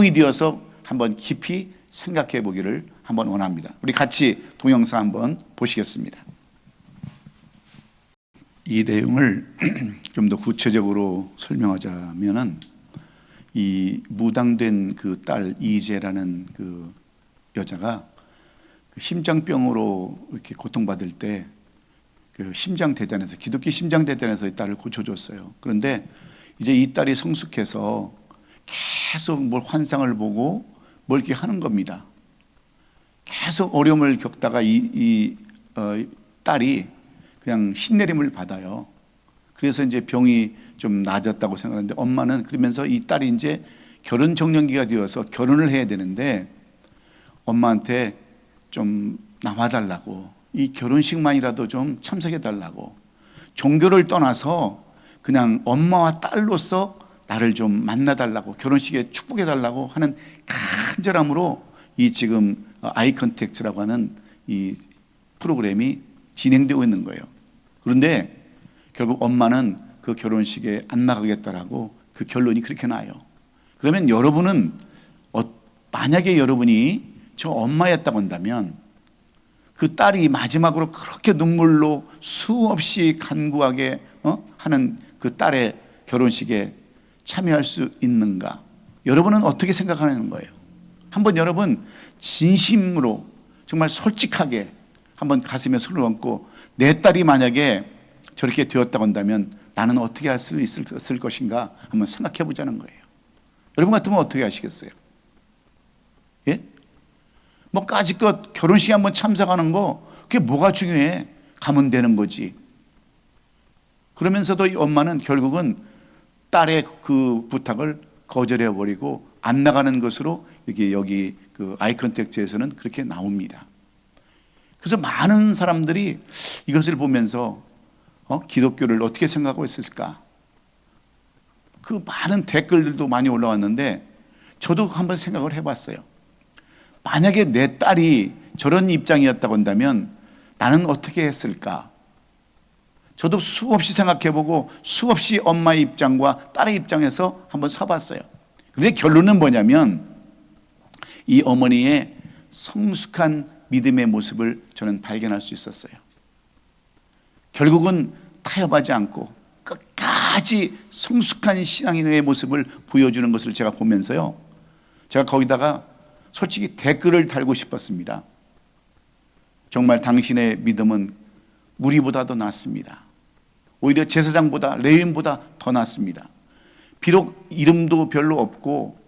이 되어서 한번 깊이 생각해 보기를 한번 원합니다. 우리 같이 동영상 한번 보시겠습니다. 이 내용을 좀 더 구체적으로 설명하자면은, 이 무당된 그 딸 이재라는 그 여자가 심장병으로 이렇게 고통받을 때 그 심장대단에서, 기독교 심장대단에서 이 딸을 고쳐줬어요. 그런데 이제 이 딸이 성숙해서 계속 뭘 환상을 보고 뭘 이렇게 하는 겁니다. 계속 어려움을 겪다가 딸이 그냥 신내림을 받아요. 그래서 이제 병이 좀 나아졌다고 생각하는데, 엄마는 그러면서 이 딸이 이제 결혼 적령기가 되어서 결혼을 해야 되는데 엄마한테 좀 나와달라고, 이 결혼식만이라도 좀 참석해 달라고, 종교를 떠나서 그냥 엄마와 딸로서 나를 좀 만나달라고, 결혼식에 축복해 달라고 하는 간절함으로 이 지금 아이 컨택트라고 하는 이 프로그램이 진행되고 있는 거예요. 그런데 결국 엄마는 그 결혼식에 안 나가겠다라고, 그 결론이 그렇게 나요. 그러면 여러분은 만약에 여러분이 저 엄마였다고 한다면, 그 딸이 마지막으로 그렇게 눈물로 수없이 간구하게 하는 그 딸의 결혼식에 참여할 수 있는가? 여러분은 어떻게 생각하는 거예요? 한번 여러분 진심으로 정말 솔직하게 한번 가슴에 손을 얹고, 내 딸이 만약에 저렇게 되었다고 한다면 나는 어떻게 할 수 있을 것인가 한번 생각해 보자는 거예요. 여러분 같으면 어떻게 하시겠어요? 예? 뭐 까짓것 결혼식에 한번 참석하는 거, 그게 뭐가 중요해? 가면 되는 거지. 그러면서도 이 엄마는 결국은 딸의 그 부탁을 거절해 버리고 안 나가는 것으로 여기 그 아이 컨택트에서는 그렇게 나옵니다. 그래서 많은 사람들이 이것을 보면서 기독교를 어떻게 생각하고 있을까? 그 많은 댓글들도 많이 올라왔는데, 저도 한번 생각을 해봤어요. 만약에 내 딸이 저런 입장이었다고 한다면 나는 어떻게 했을까? 저도 수없이 생각해보고 수없이 엄마의 입장과 딸의 입장에서 한번 서봤어요. 그런데 결론은 뭐냐면, 이 어머니의 성숙한 믿음의 모습을 저는 발견할 수 있었어요. 결국은 타협하지 않고 끝까지 성숙한 신앙인의 모습을 보여주는 것을 제가 보면서요, 제가 거기다가 솔직히 댓글을 달고 싶었습니다. 정말 당신의 믿음은 무리보다도 낫습니다. 오히려 제사장보다, 레위인보다 더 낫습니다. 비록 이름도 별로 없고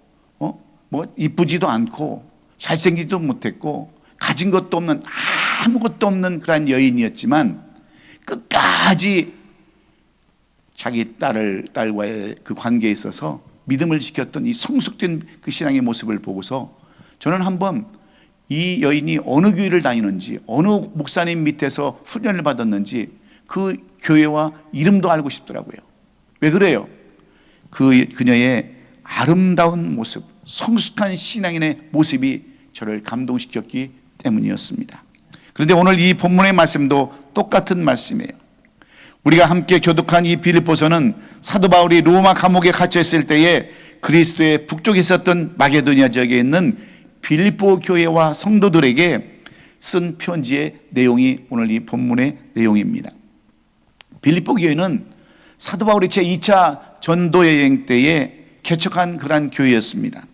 뭐 이쁘지도 않고 잘생기지도 못했고 가진 것도 없는, 아무것도 없는 그런 여인이었지만 끝까지 자기 딸과의 그 관계에 있어서 믿음을 지켰던 이 성숙된 그 신앙의 모습을 보고서, 저는 한번 이 여인이 어느 교회를 다니는지, 어느 목사님 밑에서 훈련을 받았는지 그 교회와 이름도 알고 싶더라고요. 왜 그래요? 그녀의 아름다운 모습, 성숙한 신앙인의 모습이 저를 감동시켰기 때문이었습니다. 그런데 오늘 이 본문의 말씀도 똑같은 말씀이에요. 우리가 함께 교독한 이 빌립보서는 사도 바울이 로마 감옥에 갇혀 있을 때에 그리스도의 북쪽에 있었던 마게도니아 지역에 있는 빌립보 교회와 성도들에게 쓴 편지의 내용이 오늘 이 본문의 내용입니다. 빌립보 교회는 사도 바울이 제2차 전도 여행 때에 개척한 그러한 교회였습니다.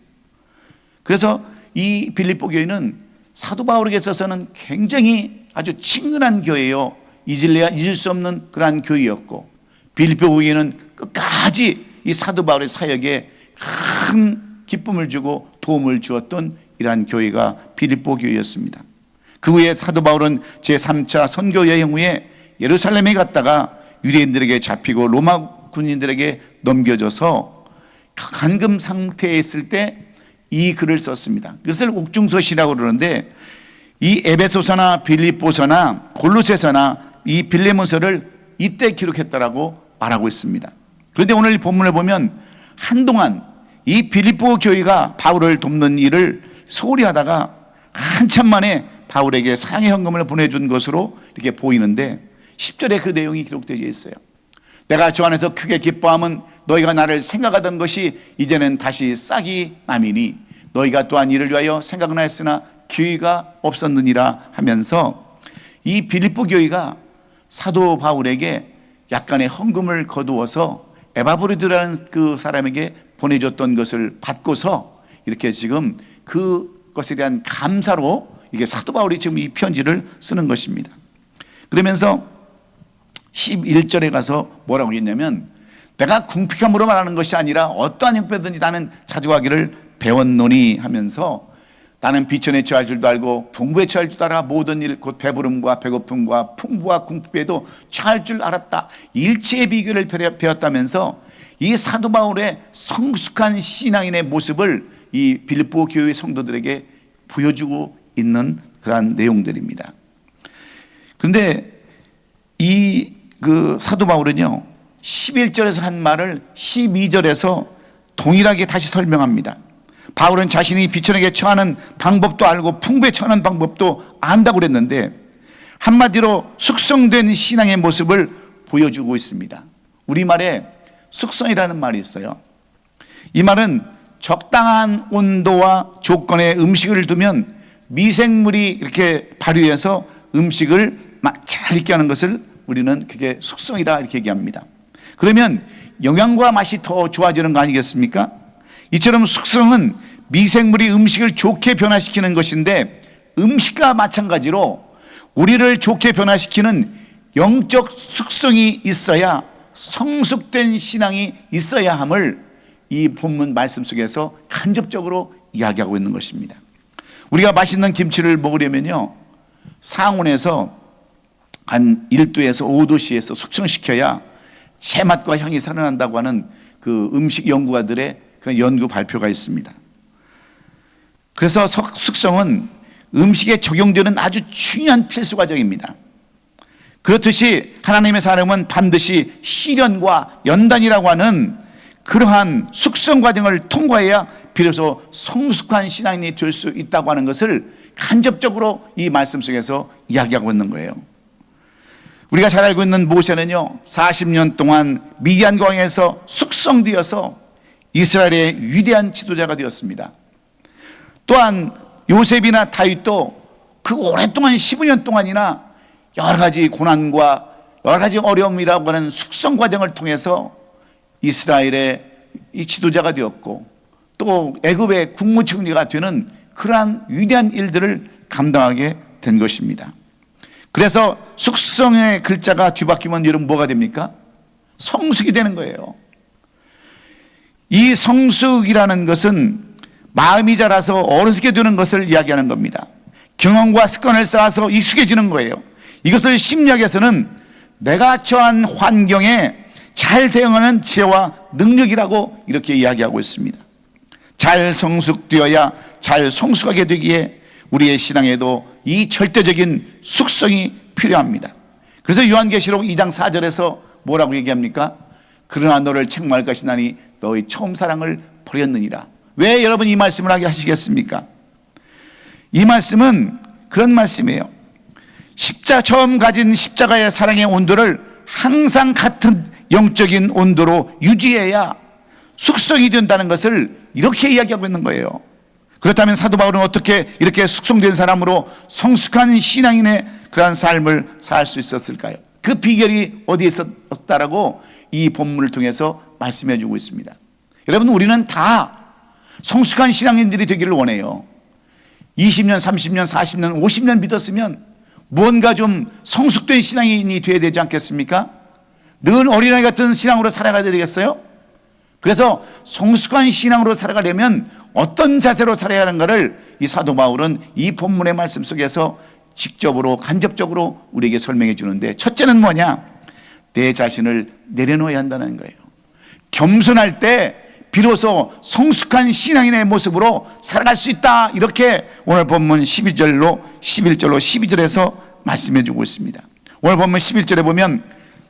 그래서 이 빌립보 교회는 사도 바울에게 있어서는 굉장히 아주 친근한 교회요, 잊을 수 없는 그러한 교회였고, 빌립보 교회는 끝까지 이 사도 바울의 사역에 큰 기쁨을 주고 도움을 주었던 이러한 교회가 빌립보 교회였습니다. 그 후에 사도 바울은 제3차 선교 여행 후에 예루살렘에 갔다가 유대인들에게 잡히고 로마 군인들에게 넘겨져서 감금 상태에 있을 때 이 글을 썼습니다. 그것을 옥중서시라고 그러는데, 이 에베소서나 빌립보서나 골로새서나 이 빌레몬서를 이때 기록했다라고 말하고 있습니다. 그런데 오늘 본문을 보면 한동안 이 빌립보 교회가 바울을 돕는 일을 소홀히 하다가 한참 만에 바울에게 사랑의 헌금을 보내준 것으로 이렇게 보이는데, 10절에 그 내용이 기록되어 있어요. 내가 주 안에서 크게 기뻐함은 너희가 나를 생각하던 것이 이제는 다시 싹이 남이니 너희가 또한 이를 위하여 생각나였으나 기회가 없었느니라 하면서 이 빌립보 교회가 사도 바울에게 약간의 헌금을 거두어서 에바브로디라는 그 사람에게 보내줬던 것을 받고서 이렇게 지금 그것에 대한 감사로 이게 사도 바울이 지금 이 편지를 쓰는 것입니다. 그러면서 11절에 가서 뭐라고 했냐면 내가 궁핍함으로 말하는 것이 아니라 어떠한 형편이든지 나는 자족하기를 배웠노니 하면서 나는 비천에 처할 줄도 알고 풍부에 처할 줄도 알아 모든 일 곧 배부름과 배고픔과 풍부와 궁핍에도 처할 줄 알았다. 일체의 비결을 배웠다면서 이 사도 바울의 성숙한 신앙인의 모습을 이 빌립보 교회 성도들에게 보여주고 있는 그러한 내용들입니다. 그런데 이 사도 바울은요 11절에서 한 말을 12절에서 동일하게 다시 설명합니다. 바울은 자신이 비천에게 처하는 방법도 알고 풍부에 처하는 방법도 안다고 그랬는데 한마디로 숙성된 신앙의 모습을 보여주고 있습니다. 우리말에 숙성이라는 말이 있어요. 이 말은 적당한 온도와 조건의 음식을 두면 미생물이 이렇게 발휘해서 음식을 잘 익게 하는 것을 우리는 그게 숙성이라 이렇게 얘기합니다. 그러면 영양과 맛이 더 좋아지는 거 아니겠습니까? 이처럼 숙성은 미생물이 음식을 좋게 변화시키는 것인데 음식과 마찬가지로 우리를 좋게 변화시키는 영적 숙성이 있어야 성숙된 신앙이 있어야 함을 이 본문 말씀 속에서 간접적으로 이야기하고 있는 것입니다. 우리가 맛있는 김치를 먹으려면요 상온에서 한 1도에서 5도씨에서 숙성시켜야 제맛과 향이 살아난다고 하는 그 음식 연구가들의 그런 연구 발표가 있습니다. 그래서 숙성은 음식에 적용되는 아주 중요한 필수 과정입니다. 그렇듯이 하나님의 사람은 반드시 시련과 연단이라고 하는 그러한 숙성 과정을 통과해야 비로소 성숙한 신앙인이 될 수 있다고 하는 것을 간접적으로 이 말씀 속에서 이야기하고 있는 거예요. 우리가 잘 알고 있는 모세는요 40년 동안 미디안 광야에서 숙성되어서 이스라엘의 위대한 지도자가 되었습니다. 또한 요셉이나 다윗도 그 오랫동안 15년 동안이나 여러 가지 고난과 여러 가지 어려움이라고 하는 숙성 과정을 통해서 이스라엘의 이 지도자가 되었고 또 애굽의 국무총리가 되는 그러한 위대한 일들을 감당하게 된 것입니다. 그래서 숙성의 글자가 뒤바뀌면 여러분 뭐가 됩니까? 성숙이 되는 거예요. 이 성숙이라는 것은 마음이 자라서 어른스게 되는 것을 이야기하는 겁니다. 경험과 습관을 쌓아서 익숙해지는 거예요. 이것을 심리학에서는 내가 처한 환경에 잘 대응하는 지혜와 능력이라고 이렇게 이야기하고 있습니다. 잘 성숙되어야 잘 성숙하게 되기에 우리의 신앙에도 이 절대적인 숙성이 필요합니다. 그래서 요한계시록 2장 4절에서 뭐라고 얘기합니까? 그러나 너를 책망할 것이 나니 너의 처음 사랑을 버렸느니라. 왜 여러분 이 말씀을 하게 하시겠습니까? 이 말씀은 그런 말씀이에요. 처음 가진 십자가의 사랑의 온도를 항상 같은 영적인 온도로 유지해야 숙성이 된다는 것을 이렇게 이야기하고 있는 거예요. 그렇다면 사도 바울은 어떻게 이렇게 숙성된 사람으로 성숙한 신앙인의 그러한 삶을 살 수 있었을까요? 그 비결이 어디에 있었다라고 이 본문을 통해서 말씀해 주고 있습니다. 여러분 우리는 다 성숙한 신앙인들이 되기를 원해요. 20년, 30년, 40년, 50년 믿었으면 무언가 좀 성숙된 신앙인이 되어야 되지 않겠습니까? 늘 어린아이 같은 신앙으로 살아가야 되겠어요? 그래서 성숙한 신앙으로 살아가려면 어떤 자세로 살아야 하는가를 이 사도 바울은 이 본문의 말씀 속에서 직접으로 간접적으로 우리에게 설명해 주는데 첫째는 뭐냐? 내 자신을 내려놓아야 한다는 거예요. 겸손할 때 비로소 성숙한 신앙인의 모습으로 살아갈 수 있다. 이렇게 오늘 본문 11절로 12절에서 말씀해 주고 있습니다. 오늘 본문 11절에 보면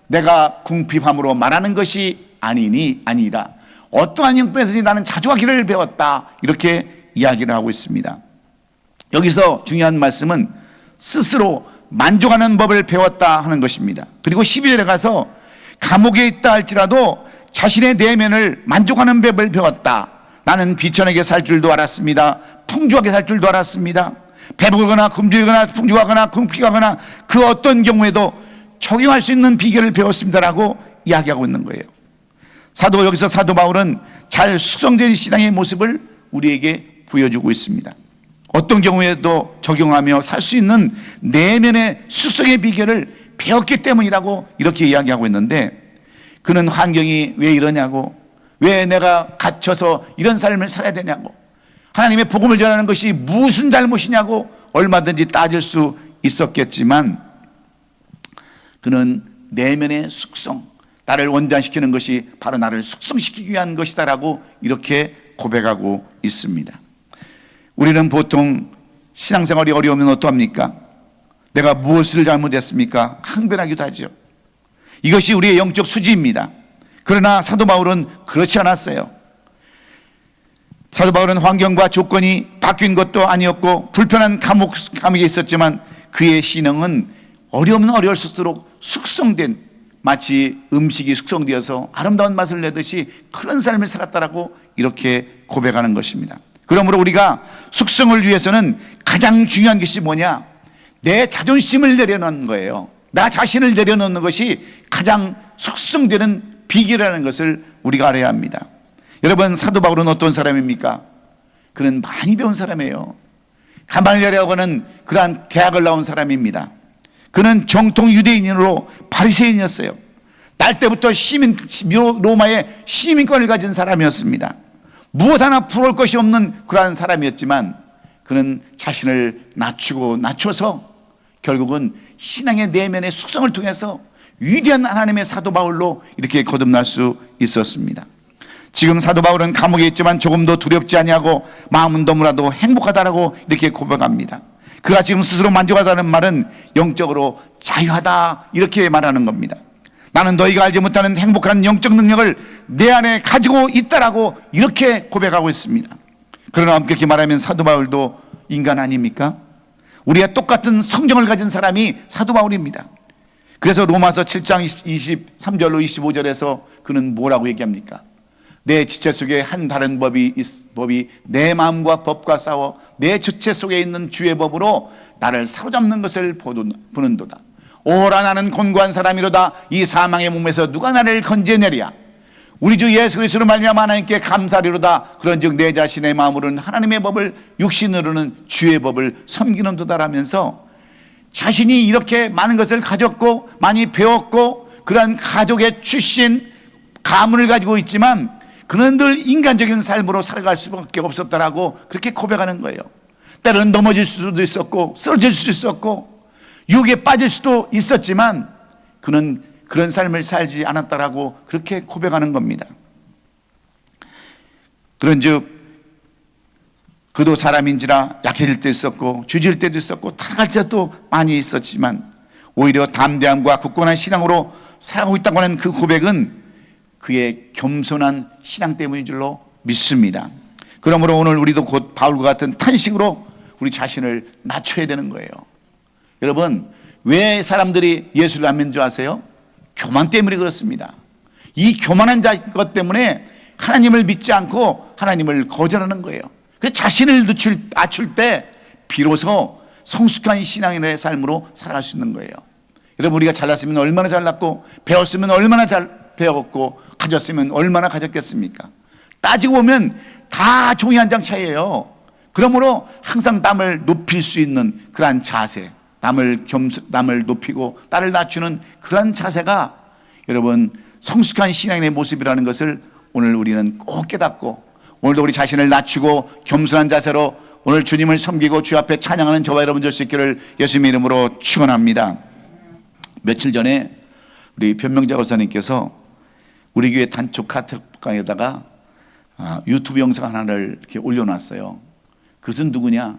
내가 궁핍함으로 말하는 것이 아니라 어떠한 형편에서든지 나는 자족하기를 배웠다. 이렇게 이야기를 하고 있습니다. 여기서 중요한 말씀은 스스로 만족하는 법을 배웠다 하는 것입니다. 그리고 12절에 가서 감옥에 있다 할지라도 자신의 내면을 만족하는 법을 배웠다. 나는 비천하게 살 줄도 알았습니다. 풍족하게 살 줄도 알았습니다. 배부르거나 굶주리거나 풍족하거나 굶기거나 그 어떤 경우에도 적용할 수 있는 비결을 배웠습니다라고 이야기하고 있는 거예요. 여기서 사도 바울은 잘 숙성된 신앙의 모습을 우리에게 보여주고 있습니다. 어떤 경우에도 적용하며 살 수 있는 내면의 숙성의 비결을 배웠기 때문이라고 이렇게 이야기하고 있는데, 그는 환경이 왜 이러냐고, 왜 내가 갇혀서 이런 삶을 살아야 되냐고, 하나님의 복음을 전하는 것이 무슨 잘못이냐고 얼마든지 따질 수 있었겠지만, 그는 내면의 숙성, 나를 원장시키는 것이 바로 나를 숙성시키기 위한 것이다라고 이렇게 고백하고 있습니다. 우리는 보통 신앙생활이 어려우면 어떠합니까? 내가 무엇을 잘못했습니까? 항변하기도 하죠. 이것이 우리의 영적 수지입니다. 그러나 사도 바울은 그렇지 않았어요. 사도 바울은 환경과 조건이 바뀐 것도 아니었고 불편한 감옥에 있었지만 그의 신앙은 어려우면 어려울수록 숙성된, 마치 음식이 숙성되어서 아름다운 맛을 내듯이 그런 삶을 살았다라고 이렇게 고백하는 것입니다. 그러므로 우리가 숙성을 위해서는 가장 중요한 것이 뭐냐? 내 자존심을 내려놓는 거예요. 나 자신을 내려놓는 것이 가장 숙성되는 비결이라는 것을 우리가 알아야 합니다. 여러분, 사도 바울은 어떤 사람입니까? 그는 많이 배운 사람이에요. 가말리엘이라고 하는 그러한 대학을 나온 사람입니다. 그는 정통 유대인으로 바리새인이었어요. 날 때부터 로마의 시민권을 가진 사람이었습니다. 무엇 하나 부러울 것이 없는 그러한 사람이었지만 그는 자신을 낮춰서 결국은 신앙의 내면의 숙성을 통해서 위대한 하나님의 사도 바울로 이렇게 거듭날 수 있었습니다. 지금 사도 바울은 감옥에 있지만 조금도 두렵지 아니하고 마음은 너무나도 행복하다라고 이렇게 고백합니다. 그가 지금 스스로 만족하다는 말은 영적으로 자유하다 이렇게 말하는 겁니다. 나는 너희가 알지 못하는 행복한 영적 능력을 내 안에 가지고 있다라고 이렇게 고백하고 있습니다. 그러나 엄격히 말하면 사도 바울도 인간 아닙니까? 우리가 똑같은 성경을 가진 사람이 사도 바울입니다. 그래서 로마서 7장 23절로 25절에서 그는 뭐라고 얘기합니까? 내 지체 속에 한 다른 법이 내 마음과 법과 싸워 내 지체 속에 있는 주의 법으로 나를 사로잡는 것을 보는도다. 오라 나는 곤고한 사람이로다. 이 사망의 몸에서 누가 나를 건져내랴. 우리 주 예수 그리스도로 말미암아 하나님께 감사리로다. 그런즉 내 자신의 마음으로는 하나님의 법을, 육신으로는 주의 법을 섬기는도다라면서 자신이 이렇게 많은 것을 가졌고 많이 배웠고 그러한 가족의 출신 가문을 가지고 있지만 그는 늘 인간적인 삶으로 살아갈 수밖에 없었다라고 그렇게 고백하는 거예요. 때로는 넘어질 수도 있었고 쓰러질 수도 있었고 유혹에 빠질 수도 있었지만 그는 그런 삶을 살지 않았다라고 그렇게 고백하는 겁니다. 그런즉 그도 사람인지라 약해질 때도 있었고 주질 때도 있었고 타락할 때도 많이 있었지만 오히려 담대함과 굳건한 신앙으로 살아가고 있다고 하는 그 고백은 그의 겸손한 신앙 때문인 줄로 믿습니다. 그러므로 오늘 우리도 곧 바울과 같은 탄식으로 우리 자신을 낮춰야 되는 거예요. 여러분, 왜 사람들이 예수를 안 믿는 줄 아세요? 교만 때문에 그렇습니다. 이 교만한 것 때문에 하나님을 믿지 않고 하나님을 거절하는 거예요. 그래서 자신을 낮출 때 비로소 성숙한 신앙인의 삶으로 살아갈 수 있는 거예요. 여러분, 우리가 잘났으면 얼마나 잘났고 배웠으면 얼마나 잘 배웠고 가졌으면 얼마나 가졌겠습니까? 따지고 보면 다 종이 한 장 차이예요. 그러므로 항상 남을 높일 수 있는 그러한 자세, 남을 높이고 나를 낮추는 그런 자세가 여러분 성숙한 신앙인의 모습이라는 것을 오늘 우리는 꼭 깨닫고 오늘도 우리 자신을 낮추고 겸손한 자세로 오늘 주님을 섬기고 주 앞에 찬양하는 저와 여러분 될 수 있기를 예수님의 이름으로 축원합니다. 며칠 전에 우리 변명자 권사님께서 우리 교회 단톡 카톡방에다가 유튜브 영상 하나를 이렇게 올려놨어요. 그것은 누구냐?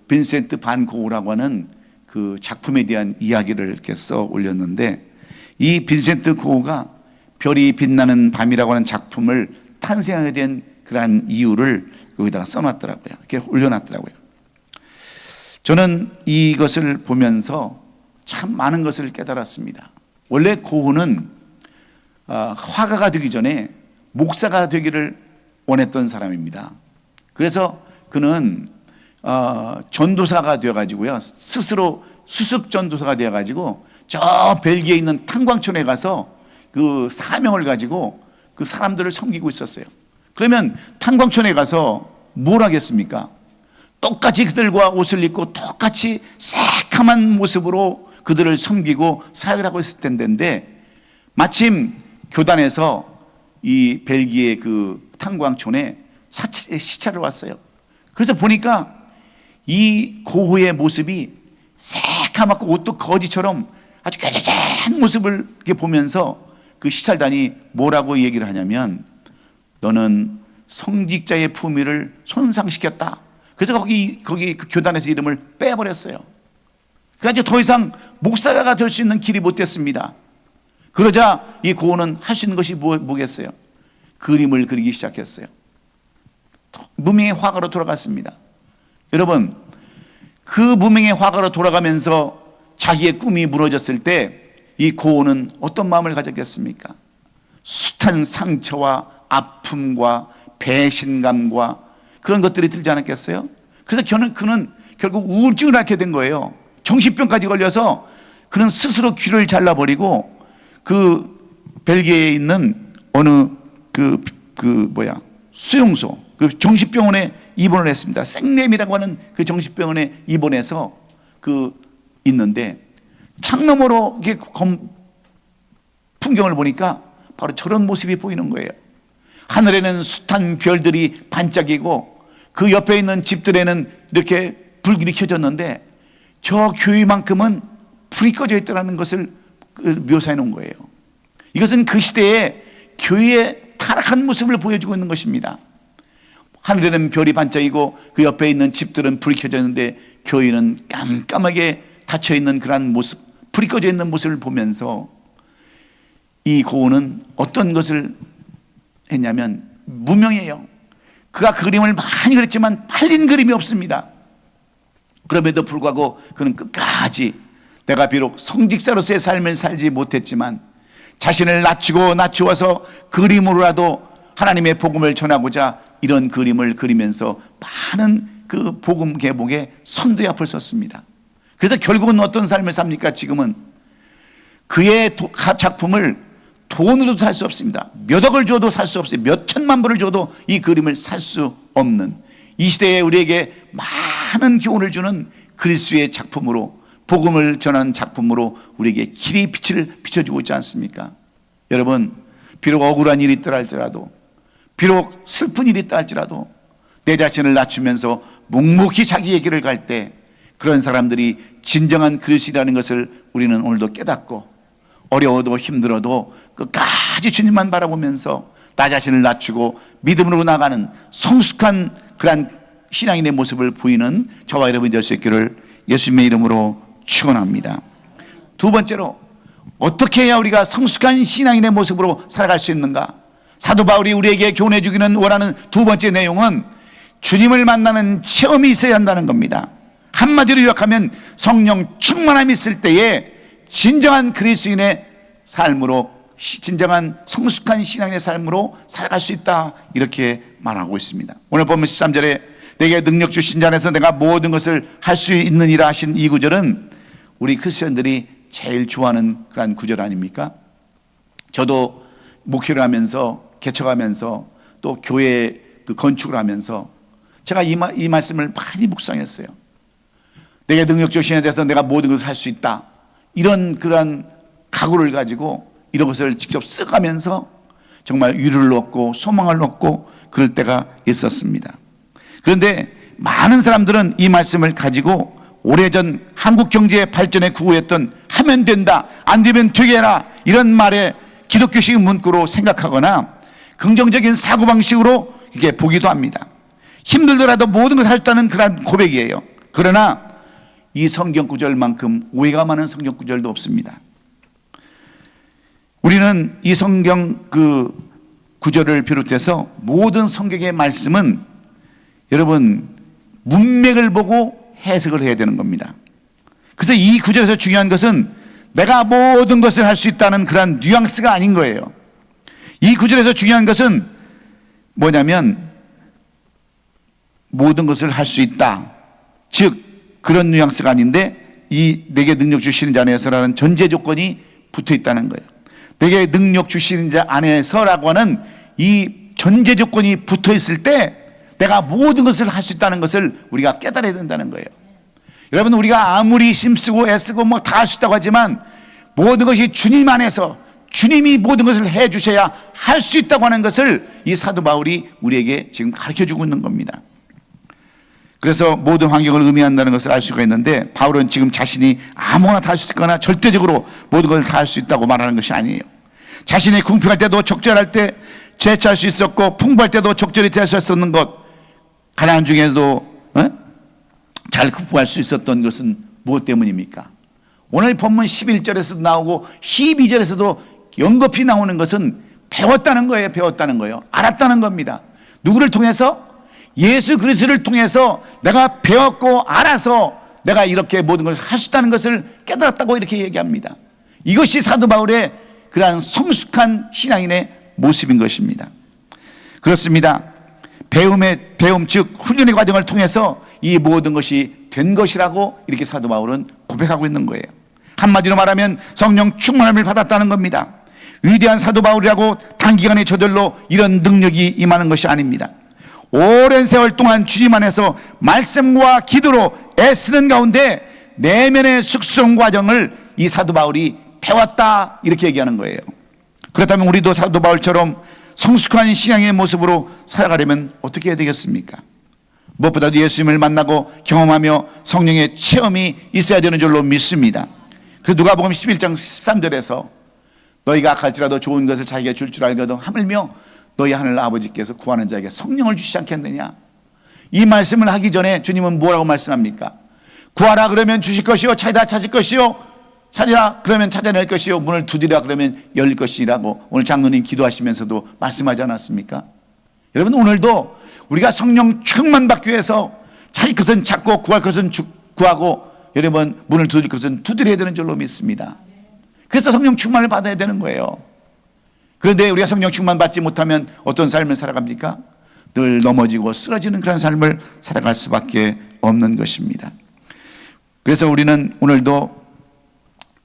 빈센트 반 고흐라고 하는 그 작품에 대한 이야기를 이렇게 써 올렸는데 이 빈센트 고흐가 별이 빛나는 밤이라고 하는 작품을 탄생하게 된 그러한 이유를 여기다가 써놨더라고요. 이렇게 올려놨더라고요. 저는 이것을 보면서 참 많은 것을 깨달았습니다. 원래 고흐는 화가가 되기 전에 목사가 되기를 원했던 사람입니다. 그래서 그는 전도사가 되어가지고요, 스스로 수습 전도사가 되어가지고 저 벨기에 있는 탄광촌에 가서 그 사명을 가지고 그 사람들을 섬기고 있었어요. 그러면 탄광촌에 가서 뭘 하겠습니까? 똑같이 그들과 옷을 입고 똑같이 새카만 모습으로 그들을 섬기고 사역을 하고 있을 텐데, 마침 교단에서 이 벨기에 그 탄광촌에 시찰을 왔어요. 그래서 보니까 이 고흐의 모습이 새카맣고 옷도 거지처럼 아주 꾀죄죄한 모습을 이렇게 보면서 그 시찰단이 뭐라고 얘기를 하냐면, 너는 성직자의 품위를 손상시켰다. 그래서 거기 그 교단에서 이름을 빼버렸어요. 그래서 더 이상 목사가 될 수 있는 길이 못 됐습니다. 그러자 이 고흐는 할 수 있는 것이 뭐겠어요? 그림을 그리기 시작했어요. 무명의 화가로 돌아갔습니다. 여러분, 그 무명의 화가로 돌아가면서 자기의 꿈이 무너졌을 때 이 고흐는 어떤 마음을 가졌겠습니까? 숱한 상처와 아픔과 배신감과 그런 것들이 들지 않았겠어요? 그래서 그는 결국 우울증을 앓게 된 거예요. 정신병까지 걸려서 그는 스스로 귀를 잘라버리고 그 벨기에에 있는 어느 수용소, 그 정신병원에 입원을 했습니다. 생렘이라고 하는 그 정신병원에 입원해서 있는데, 창너머로 이렇게 풍경을 보니까 바로 저런 모습이 보이는 거예요. 하늘에는 숱한 별들이 반짝이고 그 옆에 있는 집들에는 이렇게 불길이 켜졌는데 저 교회만큼은 불이 꺼져 있다는 것을 묘사해 놓은 거예요. 이것은 그 시대에 교회의 타락한 모습을 보여주고 있는 것입니다. 하늘에는 별이 반짝이고 그 옆에 있는 집들은 불이 켜져 있는데 교회는 깜깜하게 닫혀있는 그러한 모습, 불이 꺼져 있는 모습을 보면서 이 고흐는 어떤 것을 했냐면, 무명해요. 그가 그림을 많이 그렸지만 팔린 그림이 없습니다. 그럼에도 불구하고 그는 끝까지 내가 비록 성직자로서의 삶을 살지 못했지만 자신을 낮추어서 그림으로라도 하나님의 복음을 전하고자 이런 그림을 그리면서 많은 그 복음 계복의 선도의 앞을 섰습니다. 그래서 결국은 어떤 삶을 삽니까? 지금은 그의 작품을 돈으로도 살 수 없습니다. 몇 억을 줘도 살 수 없어요. 몇 천만 불을 줘도 이 그림을 살 수 없는, 이 시대에 우리에게 많은 교훈을 주는 그리스도의 작품으로, 복음을 전하는 작품으로 우리에게 길이 빛을 비춰주고 있지 않습니까? 여러분, 비록 억울한 일이 있다 할지라도, 비록 슬픈 일이 있다 할지라도 내 자신을 낮추면서 묵묵히 자기의 길을 갈 때 그런 사람들이 진정한 그리스도라는 것을 우리는 오늘도 깨닫고, 어려워도 힘들어도 끝까지 주님만 바라보면서 나 자신을 낮추고 믿음으로 나가는 성숙한 그러한 신앙인의 모습을 보이는 저와 여러분이 될 수 있기를 예수님의 이름으로 축원합니다. 두 번째로, 어떻게 해야 우리가 성숙한 신앙인의 모습으로 살아갈 수 있는가? 사도 바울이 우리에게 교훈해 주기는 원하는 두 번째 내용은 주님을 만나는 체험이 있어야 한다는 겁니다. 한마디로 요약하면 성령 충만함이 있을 때에 진정한 그리스도인의 삶으로, 진정한 성숙한 신앙의 삶으로 살아갈 수 있다, 이렇게 말하고 있습니다. 오늘 보면 13절에 내게 능력 주신 자 안에서 내가 모든 것을 할 수 있느니라 하신 이 구절은 우리 크리스천들이 제일 좋아하는 그런 구절 아닙니까? 저도 목회를 하면서, 개척하면서, 또 교회 건축을 하면서 제가 이 말씀을 많이 묵상했어요. 내게 능력 주신 자에 대해서 내가 모든 것을 할 수 있다, 이런 그런 각오를 가지고 이런 것을 직접 써가면서 정말 위로를 얻고 소망을 얻고 그럴 때가 있었습니다. 그런데 많은 사람들은 이 말씀을 가지고 오래전 한국 경제의 발전에 구호했던 하면 된다, 안 되면 되게 해라, 이런 말에 기독교식 문구로 생각하거나 긍정적인 사고방식으로 이게 보기도 합니다. 힘들더라도 모든 것을 할 수 있다는 그런 고백이에요. 그러나 이 성경 구절만큼 오해가 많은 성경 구절도 없습니다. 우리는 이 성경 구절을 비롯해서 모든 성경의 말씀은 여러분 문맥을 보고 해석을 해야 되는 겁니다. 그래서 이 구절에서 중요한 것은 내가 모든 것을 할 수 있다는 그런 뉘앙스가 아닌 거예요. 이 구절에서 중요한 것은 뭐냐면 모든 것을 할 수 있다. 즉 그런 뉘앙스가 아닌데 이 내게 능력 주시는 자 안에서라는 전제 조건이 붙어 있다는 거예요. 내게 능력 주시는 자 안에서라고 하는 이 전제 조건이 붙어 있을 때 내가 모든 것을 할 수 있다는 것을 우리가 깨달아야 된다는 거예요. 여러분, 우리가 아무리 힘쓰고 애쓰고 뭐 다 할 수 있다고 하지만 모든 것이 주님 안에서 주님이 모든 것을 해 주셔야 할 수 있다고 하는 것을 이 사도 바울이 우리에게 지금 가르쳐 주고 있는 겁니다. 그래서 모든 환경을 의미한다는 것을 알 수가 있는데, 바울은 지금 자신이 아무거나 다 할 수 있거나 절대적으로 모든 것을 다 할 수 있다고 말하는 것이 아니에요. 자신이 궁핍할 때도 적절할 때 제치할 수 있었고, 풍부할 때도 적절히 대할 수 있었는 것, 가난 중에서도 잘 극복할 수 있었던 것은 무엇 때문입니까? 오늘 본문 11절에서도 나오고 12절에서도 연겁히 나오는 것은 배웠다는 거예요. 배웠다는 거예요. 알았다는 겁니다. 누구를 통해서? 예수 그리스도를 통해서 내가 배웠고 알아서 내가 이렇게 모든 것을 할 수 있다는 것을 깨달았다고 이렇게 얘기합니다. 이것이 사도 바울의 그러한 성숙한 신앙인의 모습인 것입니다. 그렇습니다. 배움 즉 훈련의 과정을 통해서 이 모든 것이 된 것이라고 이렇게 사도 바울은 고백하고 있는 거예요. 한마디로 말하면 성령 충만함을 받았다는 겁니다. 위대한 사도 바울이라고 단기간에 저절로 이런 능력이 임하는 것이 아닙니다. 오랜 세월 동안 주님 안에서 말씀과 기도로 애쓰는 가운데 내면의 숙성 과정을 이 사도 바울이 배웠다 이렇게 얘기하는 거예요. 그렇다면 우리도 사도 바울처럼 성숙한 신앙의 모습으로 살아가려면 어떻게 해야 되겠습니까? 무엇보다도 예수님을 만나고 경험하며 성령의 체험이 있어야 되는 줄로 믿습니다. 그래서 누가복음 11장 13절에서 너희가 악할지라도 좋은 것을 자기에게 줄 줄 알거든 하물며 너희 하늘 아버지께서 구하는 자에게 성령을 주시지 않겠느냐. 이 말씀을 하기 전에 주님은 뭐라고 말씀합니까? 구하라 그러면 주실 것이요, 찾으라 찾을 것이요, 찾으라 그러면 찾아낼 것이요, 문을 두드리라 그러면 열릴 것이라고 오늘 장로님 기도하시면서도 말씀하지 않았습니까? 여러분, 오늘도 우리가 성령 충만 받기 위해서 찾을 것은 찾고 구할 것은 구하고 여러분 문을 두드릴 것은 두드려야 되는 줄로 믿습니다. 그래서 성령 충만을 받아야 되는 거예요. 그런데 우리가 성령 충만 받지 못하면 어떤 삶을 살아갑니까? 늘 넘어지고 쓰러지는 그런 삶을 살아갈 수밖에 없는 것입니다. 그래서 우리는 오늘도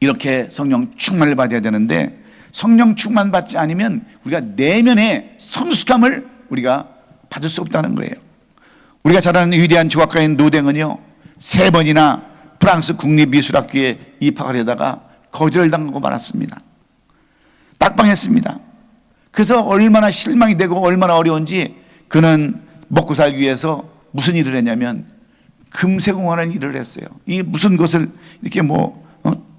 이렇게 성령 충만을 받아야 되는데, 성령 충만 받지 않으면 우리가 내면의 성숙함을 우리가 받을 수 없다는 거예요. 우리가 잘 아는 위대한 조각가인 노댕은요 3번이나 프랑스 국립미술학교에 입학하려다가 거절당하고 말았습니다. 딱방했습니다. 그래서 얼마나 실망이 되고 얼마나 어려운지 그는 먹고 살기 위해서 무슨 일을 했냐면 금세공하는 일을 했어요. 이 무슨 것을 이렇게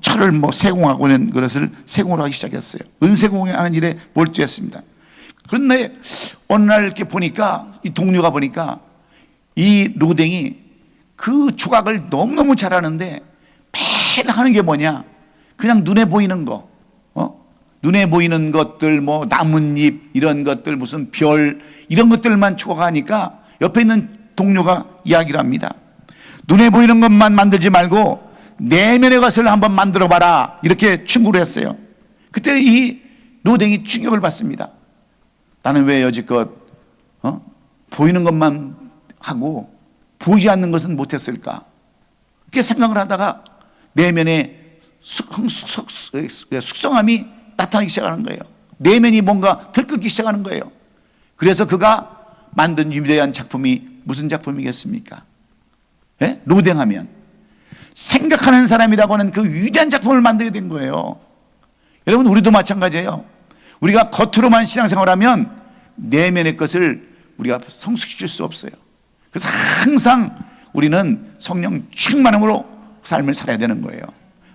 철을 세공하고 있는 것을 세공을 하기 시작했어요. 은세공하는 일에 몰두했습니다. 그런데 어느 날 이렇게 보니까 이 동료가 보니까 이 노댕이 그 조각을 너무너무 잘하는데 매일 하는 게 뭐냐? 그냥 눈에 보이는 거, 눈에 보이는 것들, 나뭇잎 이런 것들, 무슨 별 이런 것들만 조각하니까 옆에 있는 동료가 이야기를 합니다. 눈에 보이는 것만 만들지 말고 내면의 것을 한번 만들어 봐라 이렇게 충고를 했어요. 그때 이 노댕이 충격을 받습니다. 나는 왜 여지껏 보이는 것만 하고 보이지 않는 것은 못했을까? 그렇게 생각을 하다가 내면의 숙성함이 나타나기 시작하는 거예요. 내면이 뭔가 들끓기 시작하는 거예요. 그래서 그가 만든 위대한 작품이 무슨 작품이겠습니까? 네? 노댕하면 생각하는 사람이라고 하는 그 위대한 작품을 만들게 된 거예요. 여러분, 우리도 마찬가지예요. 우리가 겉으로만 신앙생활하면 내면의 것을 우리가 성숙시킬 수 없어요. 그래서 항상 우리는 성령 충만함으로 삶을 살아야 되는 거예요.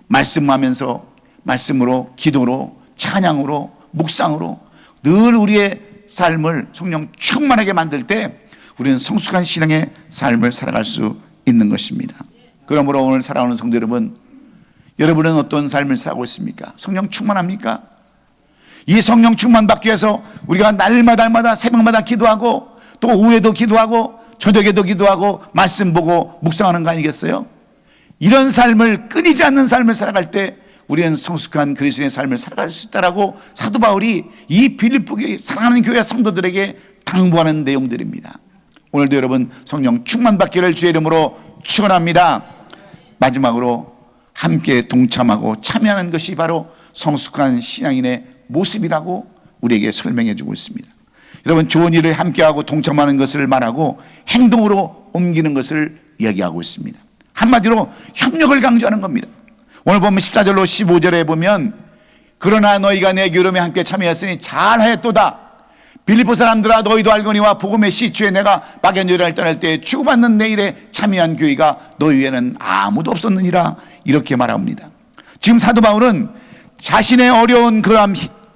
말씀하면서 말씀으로, 기도로, 찬양으로, 묵상으로 늘 우리의 삶을 성령 충만하게 만들 때 우리는 성숙한 신앙의 삶을 살아갈 수 있는 것입니다. 그러므로 오늘 살아오는 성도 여러분, 여러분은 어떤 삶을 살고 있습니까? 성령 충만합니까? 이 성령 충만 받기 위해서 우리가 날마다 새벽마다 기도하고 또 오후에도 기도하고 저녁에도 기도하고 말씀 보고 묵상하는 거 아니겠어요? 이런 삶을, 끊이지 않는 삶을 살아갈 때 우리는 성숙한 그리스도인의 삶을 살아갈 수 있다라고 사도 바울이 이 빌립보 교회 사랑하는 교회 성도들에게 당부하는 내용들입니다. 오늘도 여러분 성령 충만받기를 주의 이름으로 축원합니다. 마지막으로 함께 동참하고 참여하는 것이 바로 성숙한 신앙인의 모습이라고 우리에게 설명해 주고 있습니다. 여러분, 좋은 일을 함께하고 동참하는 것을 말하고 행동으로 옮기는 것을 이야기하고 있습니다. 한마디로 협력을 강조하는 겁니다. 오늘 보면 14절로 15절에 보면 그러나 너희가 내 교름에 함께 참여했으니 잘하였도다. 빌립보 사람들아 너희도 알거니와 복음의 시초에 내가 막연교회를 떠날 때 주고받는 내 일에 참여한 교회가 너희 위에는 아무도 없었느니라 이렇게 말합니다. 지금 사도 바울은 자신의 어려운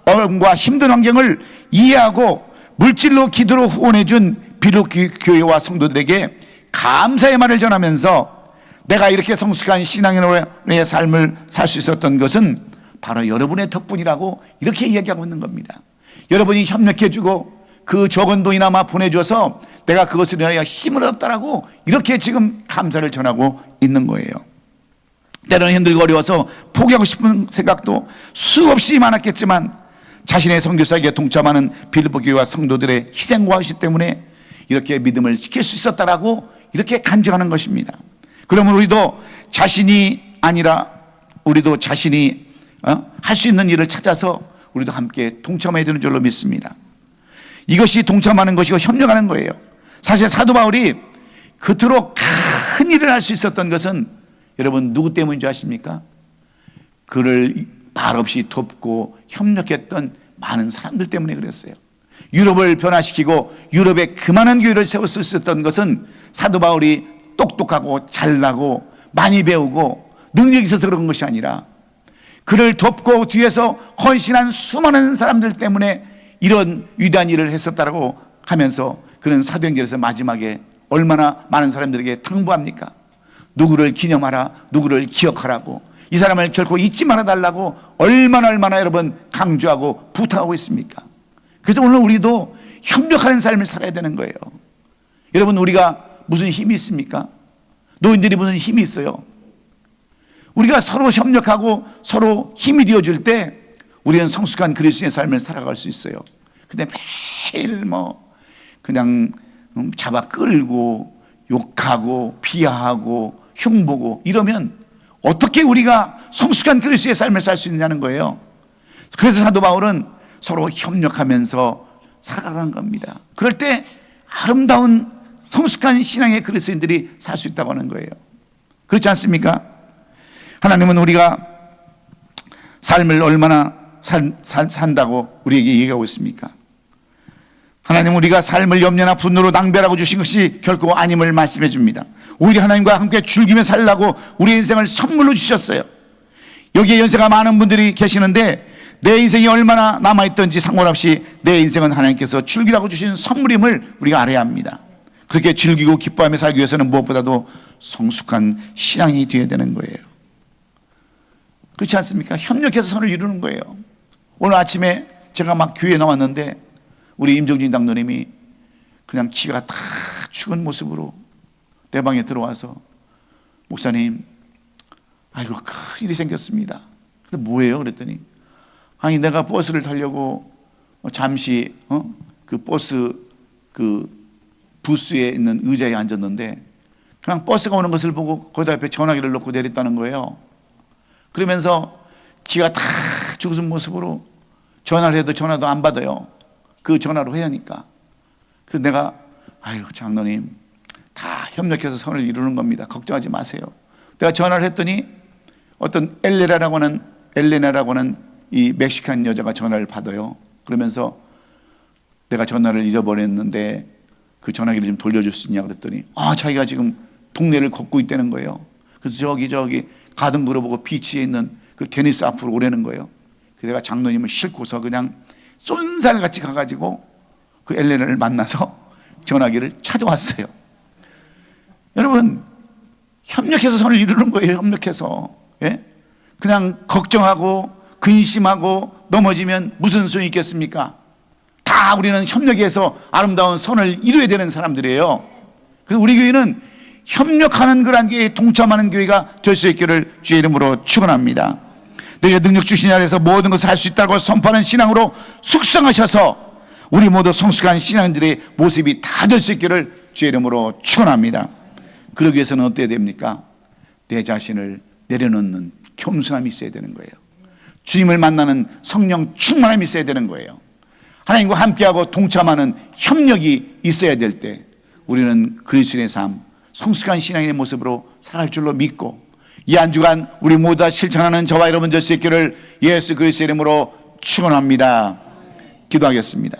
어려움과 힘든 환경을 이해하고 물질로 기도로 후원해 준 빌립보 교회와 성도들에게 감사의 말을 전하면서 내가 이렇게 성숙한 신앙인의 삶을 살 수 있었던 것은 바로 여러분의 덕분이라고 이렇게 이야기하고 있는 겁니다. 여러분이 협력해주고 그 적은 돈이나마 보내줘서 내가 그것을 위하여 힘을 얻었다라고 이렇게 지금 감사를 전하고 있는 거예요. 때로는 힘들고 어려워서 포기하고 싶은 생각도 수없이 많았겠지만 자신의 선교사에게 동참하는 빌립보 교회와 성도들의 희생과 의식 때문에 이렇게 믿음을 지킬 수 있었다라고 이렇게 간증하는 것입니다. 그러면 우리도 자신이 할 수 있는 일을 찾아서 우리도 함께 동참해야 되는 줄로 믿습니다. 이것이 동참하는 것이고 협력하는 거예요. 사실 사도 바울이 그토록 큰 일을 할 수 있었던 것은 여러분 누구 때문인 줄 아십니까? 그를 말없이 돕고 협력했던 많은 사람들 때문에 그랬어요. 유럽을 변화시키고 유럽에 그 많은 교회를 세울 수 있었던 것은 사도 바울이 똑똑하고 잘나고 많이 배우고 능력이 있어서 그런 것이 아니라 그를 돕고 뒤에서 헌신한 수많은 사람들 때문에 이런 위대한 일을 했었다고 하면서 그는 사도행전에서 마지막에 얼마나 많은 사람들에게 당부합니까? 누구를 기념하라, 누구를 기억하라고, 이 사람을 결코 잊지 말아달라고 얼마나 여러분 강조하고 부탁하고 있습니까? 그래서 오늘 우리도 협력하는 삶을 살아야 되는 거예요. 여러분, 우리가 무슨 힘이 있습니까? 노인들이 무슨 힘이 있어요? 우리가 서로 협력하고 서로 힘이 되어줄 때 우리는 성숙한 그리스도의 삶을 살아갈 수 있어요. 근데 매일 그냥 잡아 끌고 욕하고 비하하고 흉보고 이러면 어떻게 우리가 성숙한 그리스도의 삶을 살 수 있느냐는 거예요. 그래서 사도 바울은 서로 협력하면서 살아가는 겁니다. 그럴 때 아름다운 성숙한 신앙의 그리스도인들이 살 수 있다고 하는 거예요. 그렇지 않습니까? 하나님은 우리가 삶을 얼마나 산다고 우리에게 얘기하고 있습니까? 하나님은 우리가 삶을 염려나 분노로 낭비하라고 주신 것이 결코 아님을 말씀해 줍니다. 오히려 하나님과 함께 즐기며 살라고 우리 인생을 선물로 주셨어요. 여기에 연세가 많은 분들이 계시는데 내 인생이 얼마나 남아있든지 상관없이 내 인생은 하나님께서 즐기라고 주신 선물임을 우리가 알아야 합니다. 그렇게 즐기고 기뻐하며 살기 위해서는 무엇보다도 성숙한 신앙이 되어야 되는 거예요. 그렇지 않습니까? 협력해서 선을 이루는 거예요. 오늘 아침에 제가 막 교회에 나왔는데 우리 임종진 장로님이 그냥 키가 다 죽은 모습으로 내 방에 들어와서 목사님, 아이고 큰일이 생겼습니다. 근데 뭐예요? 그랬더니 아니 내가 버스를 타려고 잠시 그 버스 그 부스에 있는 의자에 앉았는데 그냥 버스가 오는 것을 보고 거기다 옆에 전화기를 놓고 내렸다는 거예요. 그러면서 키가 다 죽은 모습으로 전화를 해도 전화도 안 받아요. 그 전화로 해야 하니까. 그래서 내가 아유 장로님 다 협력해서 선을 이루는 겁니다. 걱정하지 마세요. 내가 전화를 했더니 어떤 엘레나라고 하는 이 멕시칸 여자가 전화를 받아요. 그러면서 내가 전화를 잃어버렸는데 그 전화기를 좀 돌려줄 수 있냐 그랬더니 자기가 지금 동네를 걷고 있다는 거예요. 그래서 저기 가든그로 보고 비치에 있는 그 테니스 앞으로 오라는 거예요. 그래서 내가 장로님을 싣고서 그냥 쏜살같이 가가지고 그 엘레나를 만나서 전화기를 찾아왔어요. 여러분 협력해서 선을 이루는 거예요. 협력해서. 예? 그냥 걱정하고 근심하고 넘어지면 무슨 소용이 있겠습니까? 다 우리는 협력해서 아름다운 선을 이루어야 되는 사람들이에요. 그래서 우리 교회는 협력하는 그런 교회에 동참하는 교회가 될 수 있기를 주의 이름으로 축원합니다. 내게 능력 주신 자리에서 모든 것을 할 수 있다고 선포하는 신앙으로 숙성하셔서 우리 모두 성숙한 신앙들의 모습이 다 될 수 있기를 주의 이름으로 축원합니다. 그러기 위해서는 어때야 됩니까? 내 자신을 내려놓는 겸손함이 있어야 되는 거예요. 주님을 만나는 성령 충만함이 있어야 되는 거예요. 하나님과 함께하고 동참하는 협력이 있어야 될 때 우리는 그리스도의 삶, 성숙한 신앙인의 모습으로 살아갈 줄로 믿고 이 한 주간 우리 모두 다 실천하는 저와 여러분 될 수 있기를 예수 그리스도의 이름으로 축원합니다. 기도하겠습니다.